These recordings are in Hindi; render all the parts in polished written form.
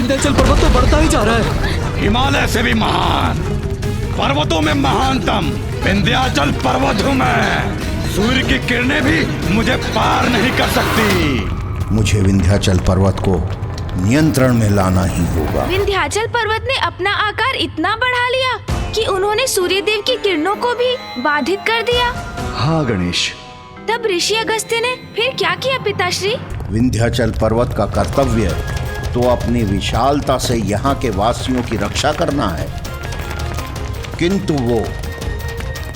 विंध्याचल पर्वत तो बढ़ता ही जा रहा है। हिमालय से भी महान, पर्वतों में महानतम विंध्याचल पर्वत हूँ मैं। सूर्य की किरणें भी मुझे पार नहीं कर सकती। मुझे विंध्याचल पर्वत को नियंत्रण में लाना ही होगा। विंध्याचल पर्वत ने अपना आकार इतना बढ़ा लिया कि उन्होंने सूर्य देव की किरणों को भी बाधित कर दिया। हाँ गणेश। तब ऋषि अगस्त्य ने फिर क्या किया पिताश्री? विंध्याचल पर्वत का कर्तव्य तो अपनी विशालता से यहाँ के वासियों की रक्षा करना है, किंतु वो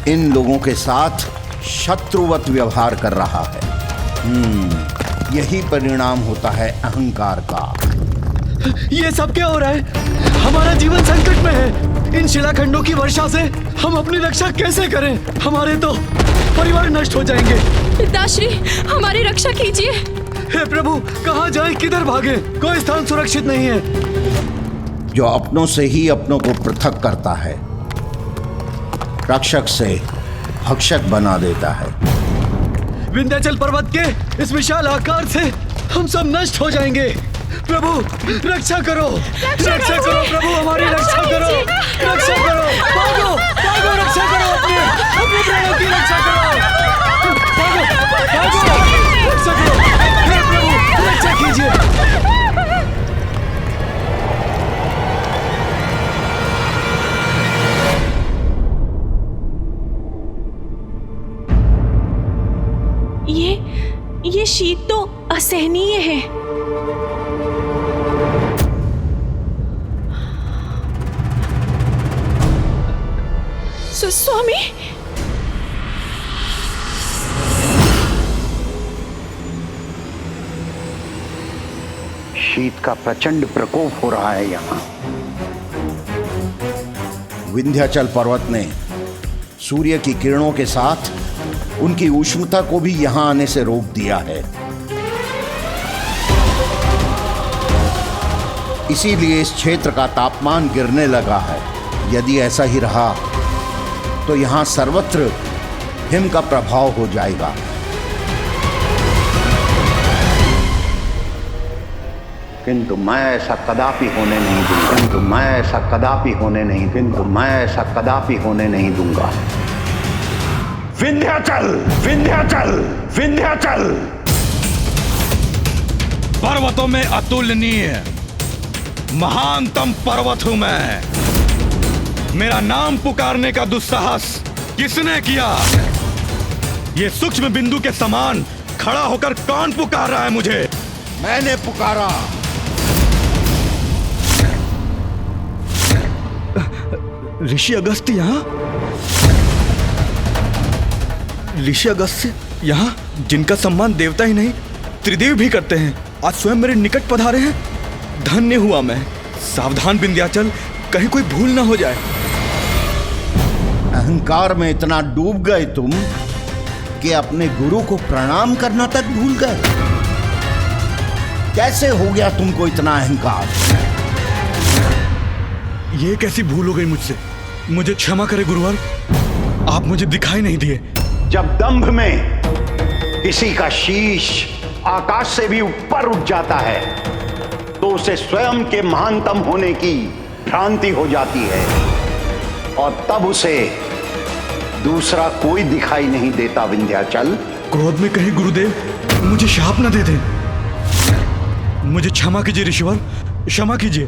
इन लोगों के साथ शत्रुवत व्यवहार कर रहा है। यही परिणाम होता है अहंकार का। ये सब क्या हो रहा है? हमारा जीवन संकट में है। इन शिलाखंडों की वर्षा से हम अपनी रक्षा कैसे करें? हमारे तो परिवार नष्ट हो जाएंगे। पिताश्री, हमारी रक्षा कीजिए। हे प्रभु, कहाँ जाएं, किधर भागे? कोई स्थान सुरक्षित नहीं है। जो अपनों से ही अपनों को पृथक करता है, रक्षक से भक्षक बना देता है। विंध्याचल पर्वत के इस विशाल आकार से हम सब नष्ट हो जाएंगे। प्रभु रक्षा करो, रक्षा करो प्रभु, हमारी रक्षा करो, रक्षा करो। भागो भागो, रक्षा करो, अपने प्राणों की रक्षा करो। भागो भागो, रक्षा करो। हे प्रभु, रक्षा कीजिए। ये शीत तो असहनीय है। स्वामी, शीत का प्रचंड प्रकोप हो रहा है यहाँ। विंध्याचल पर्वत ने सूर्य की किरणों के साथ उनकी उष्णता को भी यहाँ आने से रोक दिया है। इसीलिए इस क्षेत्र का तापमान गिरने लगा है। यदि ऐसा ही रहा तो यहाँ सर्वत्र हिम का प्रभाव हो जाएगा। किंतु मैं ऐसा कदापि होने नहीं दूंगा। किंतु मैं ऐसा कदापि होने नहीं। किंतु मैं ऐसा कदापि होने नहीं दूंगा। विंध्याचल, विंध्याचल, विंध्याचल पर्वतों में अतुलनीय महानतम पर्वत हूं मैं। मेरा नाम पुकारने का दुस्साहस किसने किया? ये सूक्ष्म बिंदु के समान खड़ा होकर कौन पुकार रहा है मुझे? मैंने पुकारा। ऋषि अगस्त्य यहाँ? ऋषि अगस्त्य यहाँ, जिनका सम्मान देवता ही नहीं त्रिदेव भी करते हैं, आज स्वयं मेरे निकट पधारे हैं। धन्य हुआ मैं। सावधान विंध्याचल, कहीं कोई भूल ना हो जाए। अहंकार में इतना डूब गए तुम कि अपने गुरु को प्रणाम करना तक भूल गए। कैसे हो गया तुमको इतना अहंकार? ये कैसी भूल हो गई मुझसे? मुझे क्षमा करे गुरुवर, आप मुझे दिखाई नहीं दिए। जब दंभ में किसी का शीश आकाश से भी ऊपर उठ जाता है तो उसे स्वयं के महानतम होने की भ्रांति हो जाती है और तब उसे दूसरा कोई दिखाई नहीं देता। विंध्याचल, क्रोध में कहीं गुरुदेव मुझे शाप न दे दें। मुझे क्षमा कीजिए ऋषिवर, क्षमा कीजिए।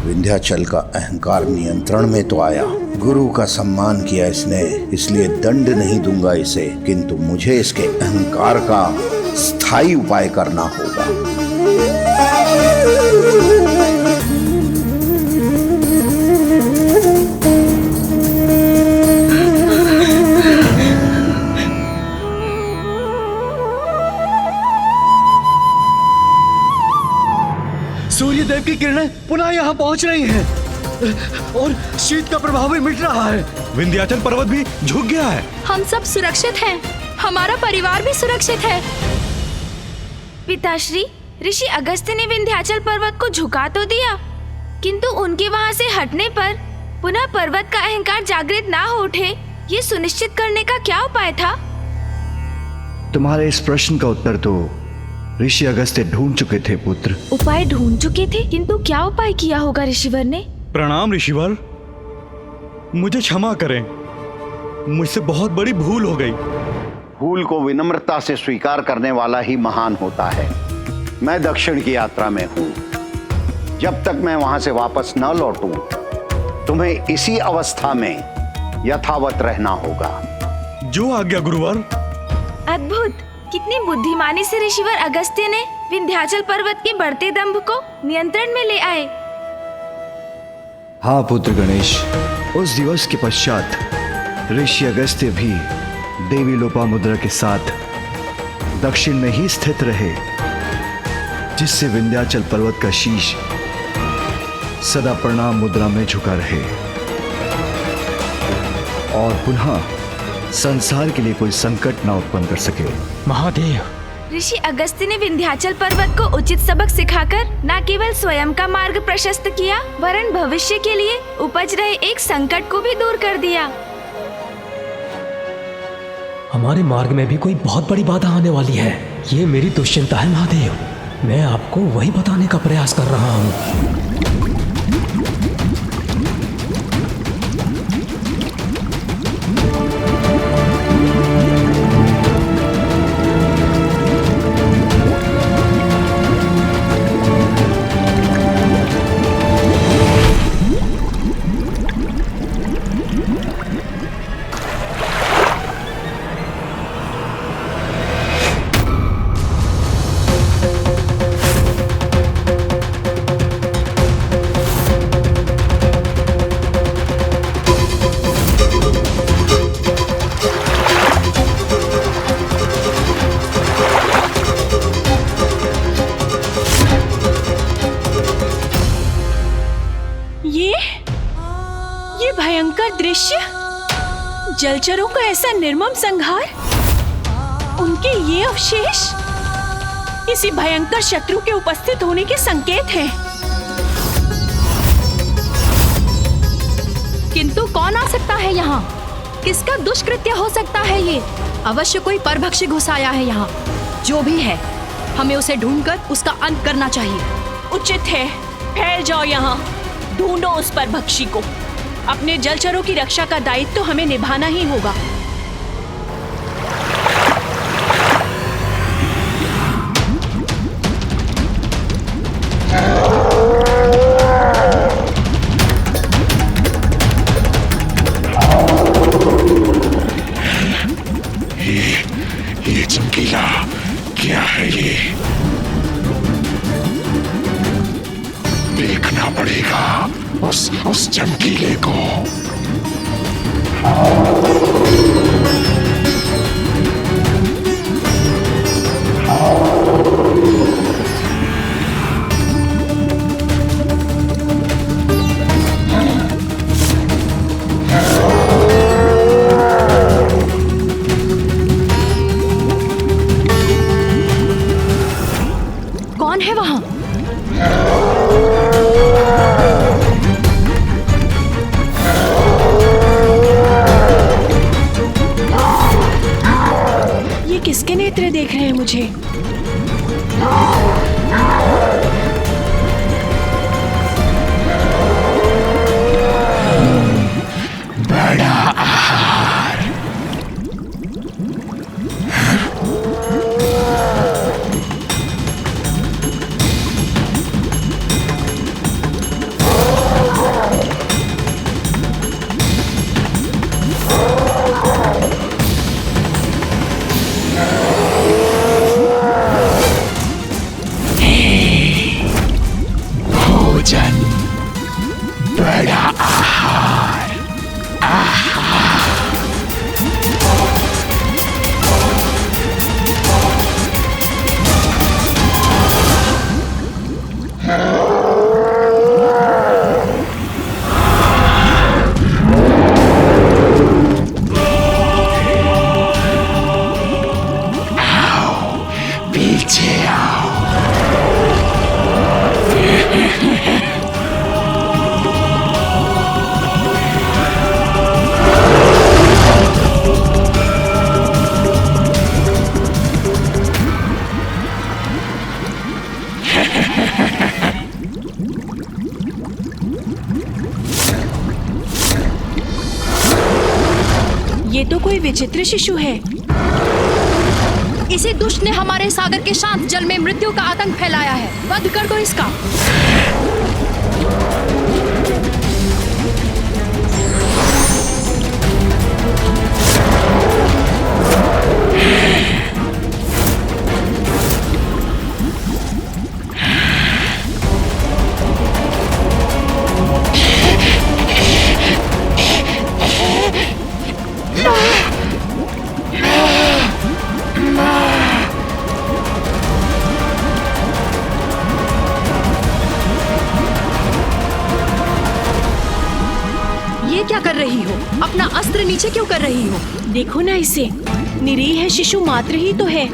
विंध्याचल का अहंकार नियंत्रण में तो आया। गुरु का सम्मान किया इसने, इसलिए दंड नहीं दूंगा इसे, किंतु मुझे इसके अहंकार का स्थायी उपाय करना होगा। सूर्य देव की किरणें पुनः यहाँ पहुँच रही हैं और शीत का प्रभाव भी मिट रहा है। विंध्याचल पर्वत भी झुक गया है। हम सब सुरक्षित हैं, हमारा परिवार भी सुरक्षित है। पिताश्री, ऋषि अगस्त्य ने विंध्याचल पर्वत को झुका तो दिया, किंतु उनके वहां से हटने पर पुनः पर्वत का अहंकार जागृत ना हो उठे, ये सुनिश्चित करने का क्या उपाय था? तुम्हारे इस प्रश्न का उत्तर तो ऋषि अगस्त्य ढूंढ चुके थे पुत्र। उपाय ढूंढ चुके थे, किंतु क्या उपाय किया होगा ऋषिवर ने? प्रणाम ऋषिवर, मुझे क्षमा करें, मुझसे बहुत बड़ी भूल हो गई। भूल को विनम्रता से स्वीकार करने वाला ही महान होता है। मैं दक्षिण की यात्रा में हूं। जब तक मैं वहां से वापस न लौटूं, तुम्हें इसी अवस्था में यथावत रहना होगा। जो आज्ञा गुरुवर। अद्भुत! कितनी बुद्धिमानी से ऋषिवर अगस्त्य ने विंध्याचल पर्वत के बढ़ते दंभ को नियंत्रण में ले आए। हाँ पुत्र गणेश, उस दिवस के पश्चात ऋषि अगस्त्य भी देवी लोपामुद्रा के साथ दक्षिण में ही स्थित रहे, जिससे विंध्याचल पर्वत का शीश सदा प्रणाम मुद्रा में झुका रहे और पुनः संसार के लिए कोई संकट ना उत्पन्न कर सके। महादेव, ऋषि अगस्त्य ने विंध्याचल पर्वत को उचित सबक सिखाकर न केवल स्वयं का मार्ग प्रशस्त किया, वरन भविष्य के लिए उपज रहे एक संकट को भी दूर कर दिया। हमारे मार्ग में भी कोई बहुत बड़ी बाधा आने वाली है। ये मेरी दुश्चिंता है महादेव। मैं आपको वही बताने का प्रयास कर रहा हूँ। ये भयंकर दृश्य, जलचरों का ऐसा निर्मम संहार, उनके ये अवशेष किसी भयंकर शत्रु के उपस्थित होने के संकेत हैं। किंतु कौन आ सकता है यहाँ? किसका दुष्कृत्य हो सकता है ये? अवश्य कोई परभक्षी घुस आया है यहाँ। जो भी है, हमें उसे ढूंढकर उसका अंत करना चाहिए। उचित है, फैल जाओ यहाँ, ढूंढो उस परभक्षी को। अपने जलचरों की रक्षा का दायित्व तो हमें निभाना ही होगा। ये चमकीला क्या है? ये देखना पड़ेगा उस चमकीले को। कौन है वहाँ? ये किसके नेत्र देख रहे हैं मुझे? बड़ा भोजन, बड़ा आहार। आओ, पीछे आओ। ये तो कोई विचित्र शिशु है। इसी दुष्ट ने हमारे सागर के शांत जल में मृत्यु का आतंक फैलाया है। वध कर दो इसका। क्या कर रही हो? अपना अस्त्र नीचे क्यों कर रही हो? देखो ना इसे, निरीह है शिशु मात्र ही तो है।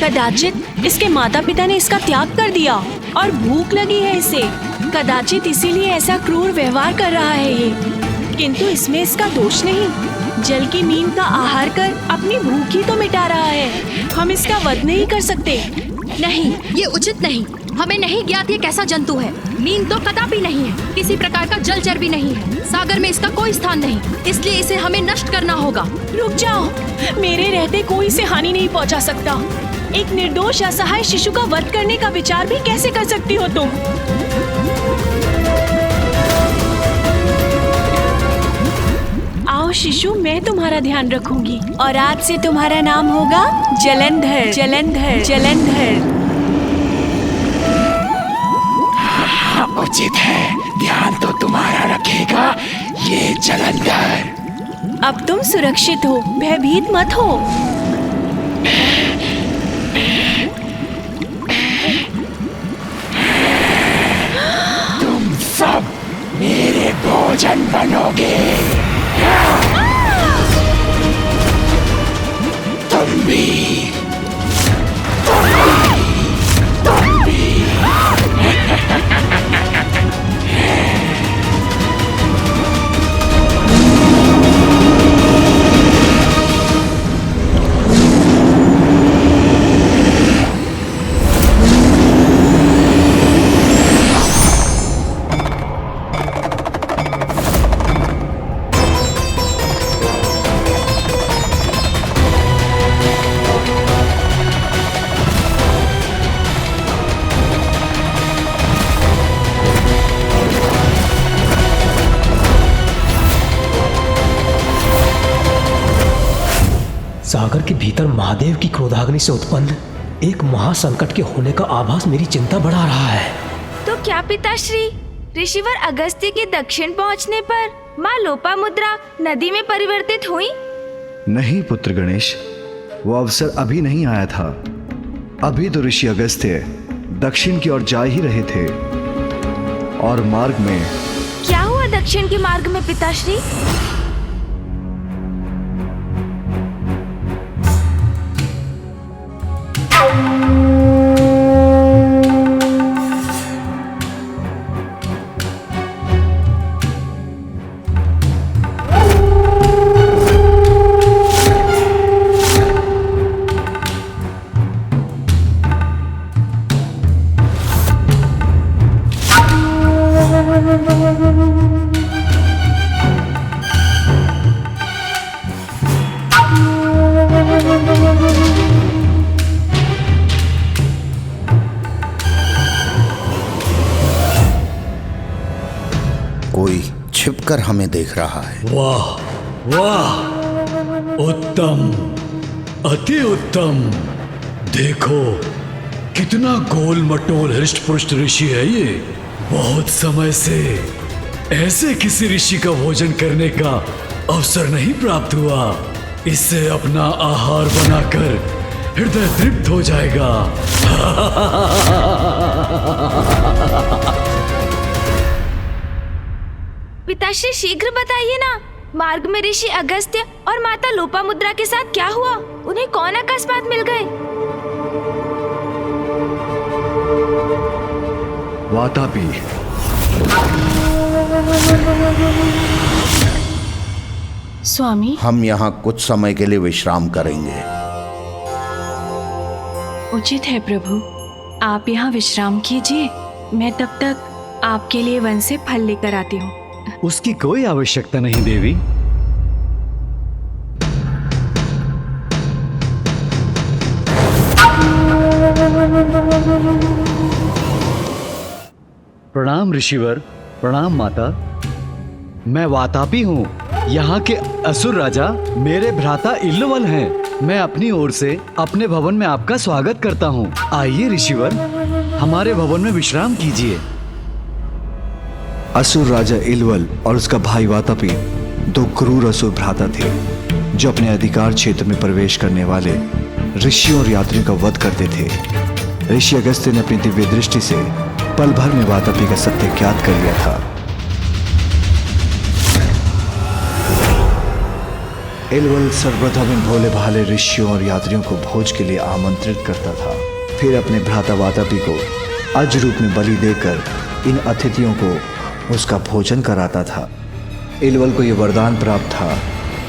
कदाचित इसके माता पिता ने इसका त्याग कर दिया और भूख लगी है इसे। कदाचित इसीलिए ऐसा क्रूर व्यवहार कर रहा है ये। किंतु इसमें इसका दोष नहीं। जल की नींद का आहार कर अपनी भूख ही तो मिटा रहा है। हम इसका वध नहीं कर सकते। नहीं, ये उचित नहीं। हमें नहीं ज्ञात ये कैसा जंतु है। नींद तो कदापि नहीं है। किसी प्रकार का जलचर भी नहीं है। सागर में इसका कोई स्थान नहीं, इसलिए इसे हमें नष्ट करना होगा। रुक जाओ, मेरे रहते कोई इसे हानि नहीं पहुंचा सकता। एक निर्दोष असहाय शिशु का वध करने का विचार भी कैसे कर सकती हो तुम? आओ शिशु, मैं तुम्हारा ध्यान रखूंगी और आज से तुम्हारा नाम होगा जलंधर। जलंधर, जलंधर। उचित है, ध्यान तो तुम्हारा रखेगा ये जलंधर। अब तुम सुरक्षित हो, भयभीत मत हो। तुम सब मेरे भोजन बनोगे। तुम भी। सागर के भीतर महादेव की क्रोधाग्नि से उत्पन्न एक महासंकट के होने का आभास मेरी चिंता बढ़ा रहा है। तो क्या पिताश्री, ऋषिवर अगस्त्य के दक्षिण पहुंचने पर माँ लोपामुद्रा नदी में परिवर्तित हुई? नहीं पुत्र गणेश, वो अवसर अभी नहीं आया था। अभी तो ऋषि अगस्त्य दक्षिण की ओर जा ही रहे थे और मार्ग में। क्या हुआ दक्षिण के मार्ग में पिताश्री? कोई छिपकर हमें देख रहा है। वाह वाह, उत्तम, अति उत्तम। देखो कितना गोल मटोल हृष्ट पुष्ट ऋषि है ये। बहुत समय से ऐसे किसी ऋषि का भोजन करने का अवसर नहीं प्राप्त हुआ। इससे अपना आहार बनाकर हृदय तृप्त हो जाएगा। पिताश्री शीघ्र बताइए ना, मार्ग में ऋषि अगस्त्य और माता लोपामुद्रा के साथ क्या हुआ? उन्हें कौन अकस्मात मिल गए? वातापी। स्वामी, हम यहाँ कुछ समय के लिए विश्राम करेंगे। उचित है प्रभु, आप यहाँ विश्राम कीजिए। मैं तब तक आपके लिए वन से फल लेकर आती हूँ। उसकी कोई आवश्यकता नहीं देवी। प्रणाम ऋषिवर, प्रणाम माता। मैं वातापी हूँ, यहाँ के असुर राजा मेरे भ्राता इल्लवल हैं। मैं अपनी ओर से अपने भवन में आपका स्वागत करता हूँ। आइए ऋषिवर, हमारे भवन में विश्राम कीजिए। असुर राजा इल्वल और उसका भाई वातापी दो क्रूर असुर भ्राता थे जो अपने अधिकार क्षेत्र में प्रवेश करने वाले ऋषियों और यात्रियों का वध करते थे। ऋषि अगस्त्य ने अपनी दिव्य दृष्टि से पल भर में वातापी का सत्य ज्ञात कर लिया था। इल्वल सर्वप्रथम इन भोले भाले ऋषियों और यात्रियों को भोज के लिए आमंत्रित करता था, फिर अपने भ्राता वातापी को अज रूप में बलि देकर इन अतिथियों को उसका भोजन कराता था। इल्वल को यह वरदान प्राप्त था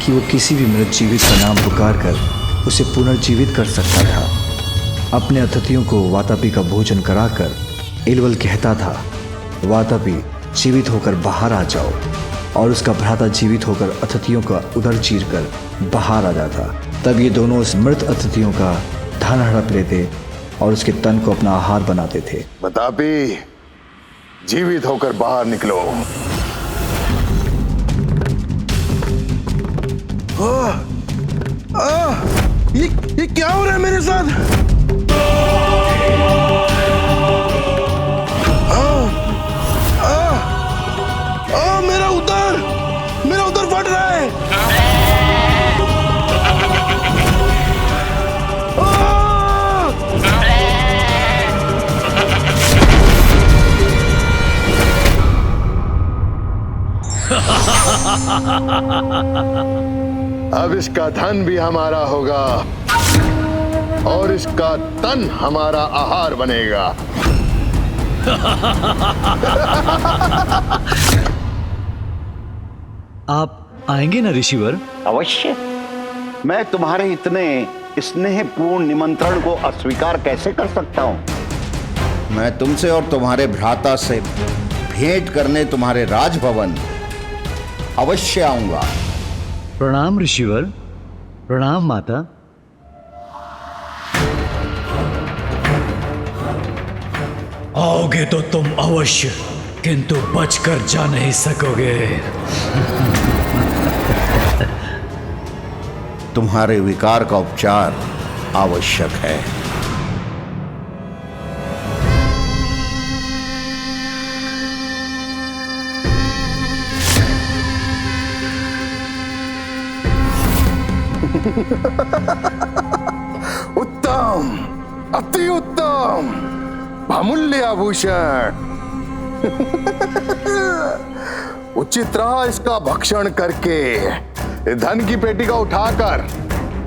कि वो किसी भी मृत जीवित का नाम पुकार कर उसे पुनर्जीवित कर सकता था। अपने अतिथियों को वातापी का भोजन कराकर इल्वल कहता था, वातापी जीवित होकर बाहर आ जाओ, और उसका भ्राता जीवित होकर अतिथियों का उदर चीर कर बाहर आ जाता। तब ये दोनों उस मृत अतिथियों का धन हड़प लेते और उसके तन को अपना आहार बनाते थे। वातापी जीवित होकर बाहर निकलो। ये क्या हो रहा है मेरे साथ? मेरा उदर फट रहा है। अब इसका धन भी हमारा होगा और इसका तन हमारा आहार बनेगा। आप आएंगे ना ऋषिवर? अवश्य। मैं तुम्हारे इतने स्नेहपूर्ण निमंत्रण को अस्वीकार कैसे कर सकता हूं? मैं तुमसे और तुम्हारे भ्राता से भेंट करने तुम्हारे राजभवन अवश्य आऊंगा। प्रणाम ऋषिवर, प्रणाम माता। आओगे तो तुम अवश्य, किंतु बचकर जा नहीं सकोगे। तुम्हारे विकार का उपचार आवश्यक है। उत्तम, अति उत्तम, बहुमूल्य आभूषण। उचित रहा इसका भक्षण करके धन की पेटी का उठाकर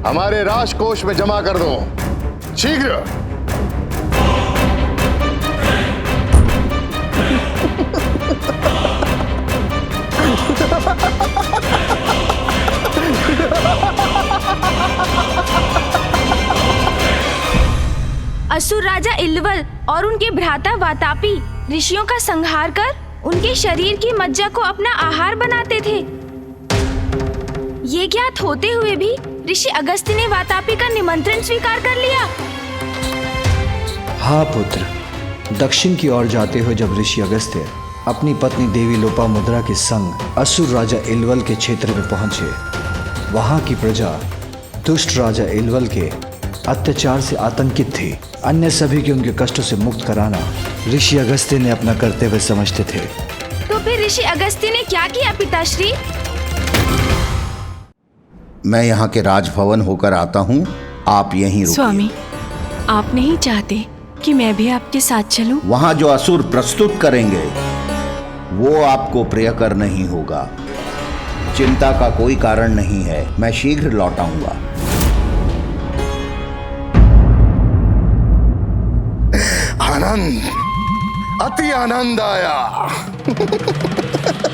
हमारे राजकोष में जमा कर दो, शीघ्र। असुर राजा इल्वल और उनके भ्राता वातापी ऋषियों का संहार कर उनके शरीर की मज्जा को अपना आहार बनाते थे। ये ज्ञात होते हुए भी ऋषि अगस्त्य ने वातापी का निमंत्रण स्वीकार कर लिया। हाँ पुत्र, दक्षिण की ओर जाते हुए जब ऋषि अगस्त्य अपनी पत्नी देवी लोपामुद्रा के संग असुर राजा इल्वल के क्षेत्र में पहुंचे, वहां की प्रजा दुष्ट राजा इल्वल के अत्याचार से आतंकित थी। अन्य सभी के उनके कष्टों से मुक्त कराना ऋषि अगस्त्य ने अपना कर्तव्य समझते थे। तो फिर ऋषि अगस्त्य ने क्या किया पिताश्री? मैं यहाँ के राजभवन होकर आता हूँ, आप यहीं रुकिए। स्वामी, आप नहीं चाहते कि मैं भी आपके साथ चलूं? वहाँ जो असुर प्रस्तुत करेंगे वो आपको प्रियकर नहीं होगा। चिंता का कोई कारण नहीं है, मैं शीघ्र लौट आऊंगा। आनंद, अति आनंद आया।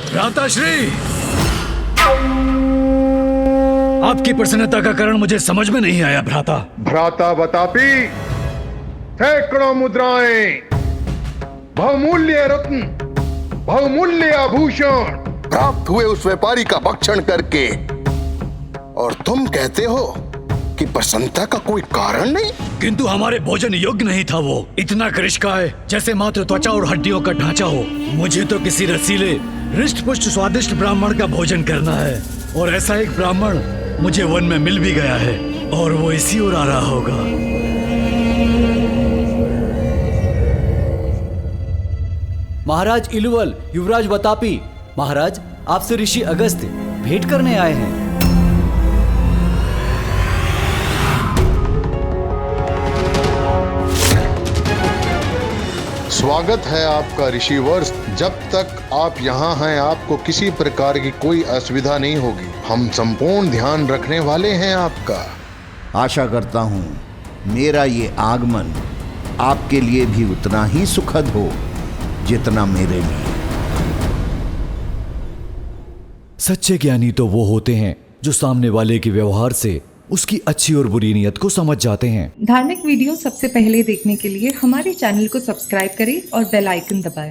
भ्राताश्री, आपकी प्रसन्नता का कारण मुझे समझ में नहीं आया। भ्राता वातापी, सैकड़ों मुद्राएं, बहुमूल्य रत्न, बहुमूल्य आभूषण प्राप्त हुए उस व्यापारी का भक्षण करके, और तुम कहते हो आपकी प्रसन्नता का कोई कारण नहीं? किंतु हमारे भोजन योग्य नहीं था वो। इतना कृष्णकाय जैसे मात्र त्वचा और हड्डियों का ढांचा हो। मुझे तो किसी रसीले हृष्ट पुष्ट स्वादिष्ट ब्राह्मण का भोजन करना है, और ऐसा एक ब्राह्मण मुझे वन में मिल भी गया है, और वो इसी ओर आ रहा होगा। महाराज इलुवल, युवराज बतापी, महाराज आपसे ऋषि अगस्त्य भेंट करने आए हैं। स्वागत है आपका ऋषिवर्ष। जब तक आप यहाँ हैं आपको किसी प्रकार की कोई असुविधा नहीं होगी। हम संपूर्ण ध्यान रखने वाले हैं आपका। आशा करता हूँ मेरा ये आगमन आपके लिए भी उतना ही सुखद हो जितना मेरे लिए। सच्चे ज्ञानी तो वो होते हैं जो सामने वाले के व्यवहार से उसकी अच्छी और बुरी नीयत को समझ जाते हैं। धार्मिक वीडियो सबसे पहले देखने के लिए हमारे चैनल को सब्सक्राइब करें और बेल आइकन दबाएं।